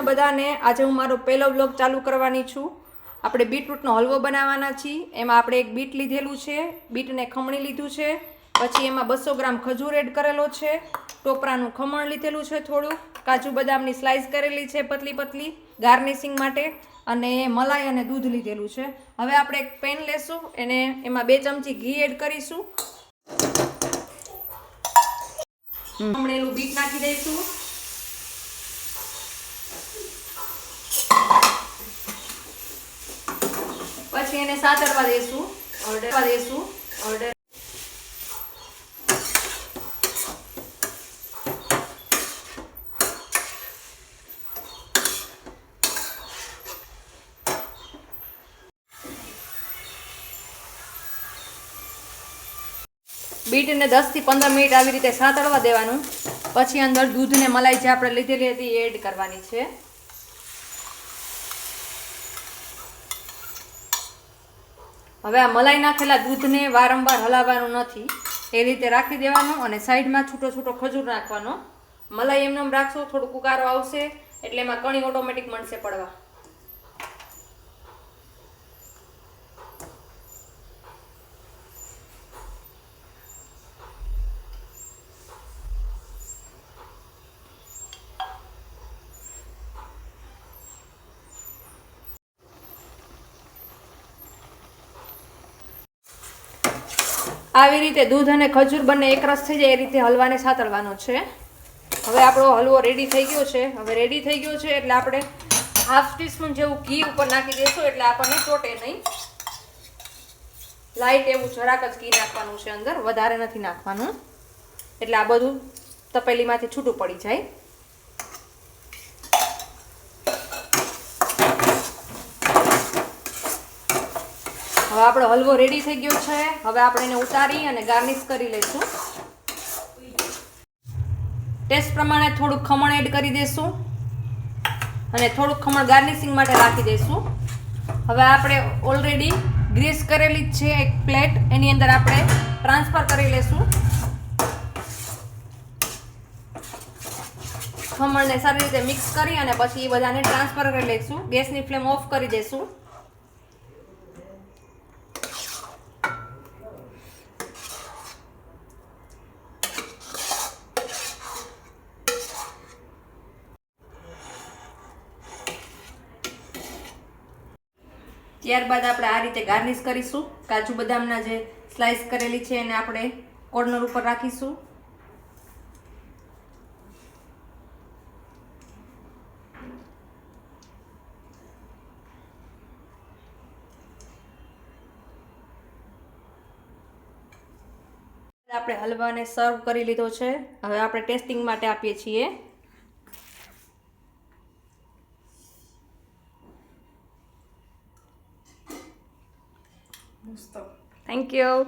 બધાને આજે હું મારો પહેલો વ્લોગ ચાલુ કરવાની છું. આપણે બીટરૂટનો હલવો બનાવવાના છીએ. એમાં આપણે એક બીટ લીધેલું છે, બીટને ખમણી લીધું છે, પછી એમાં 200 ગ્રામ ખજૂર એડ કરેલો છે, ટોપરાનું ખમણ લીધેલું છે, થોડું કાજુ બદામની સ્લાઇસ કરેલી છે પતલી પતલી ગાર્નિશિંગ માટે, અને મલાઈ અને દૂધ લીધેલું છે. હવે આપણે એક પેન લેશું, એને એમાં 2 ચમચી ઘી એડ કરીશું. ખમણેલું બીટ નાખી દઈશું. પછી એને સાતળવા દેશું. બીટને 10 થી 15 મિનિટ આવી રીતે સાતળવા દેવાનું. પછી અંદર દૂધ ને મલાઈ જે આપણે લીધેલી હતી એડ કરવાની છે. હવે આ મલાઈ નાખેલા દૂધને વારંવાર હલાવવાનું નથી, એ રીતે રાખી દેવાનું અને સાઈડમાં છૂટો છૂટો ખજૂર નાખવાનો. મલાઈ એમને રાખશો થોડુંક ઉકારો આવશે એટલે એમાં કણી ઓટોમેટિક મળશે પડવા. આવી રીતે દૂધ અને ખજૂર બંને એકરસ થઈ જાય એ રીતે હલવાને સાતળવાનો છે. હવે આપણો હલવો રેડી થઈ ગયો છે. એટલે આપણે 1/2 ટીસ્પૂન જેવું ઘી ઉપર નાખી દઈશું, એટલે આપણને ચોટે નહીં. લાઈટ એવું જરાક જ ઘી નાખવાનું છે અંદર, વધારે નથી નાખવાનું, એટલે આ બધું તપેલીમાંથી છૂટું પડી જાય. હવે આપણો હલવો રેડી થઈ ગયો છે. હવે આપણે એને ઉતારી અને ગાર્નિશ કરી લઈશું. ટેસ્ટ પ્રમાણે થોડુંક ખમણ એડ કરી દઈશું અને થોડુંક ખમણ ગાર્નિશિંગ માટે રાખી દઈશું. હવે આપણે ઓલરેડી ગ્રીસ કરેલી છે એક પ્લેટ, એની અંદર આપણે ટ્રાન્સફર કરી લઈશું. ખમણને સારી રીતે મિક્સ કરી અને પછી એ બધાને ટ્રાન્સફર કરી લઈશું. ગેસની ફ્લેમ ઓફ કરી દઈશું. ત્યારબાદ આપણે આ રીતે ગાર્નિશ કરીશું. કાજુ બદામના જે સ્લાઇસ કરેલી છે એને આપણે કોર્નર ઉપર રાખીશું. આપણે હલવાને સર્વ કરી લીધો છે. હવે આપણે ટેસ્ટિંગ માટે આપીએ છીએ. Thank you.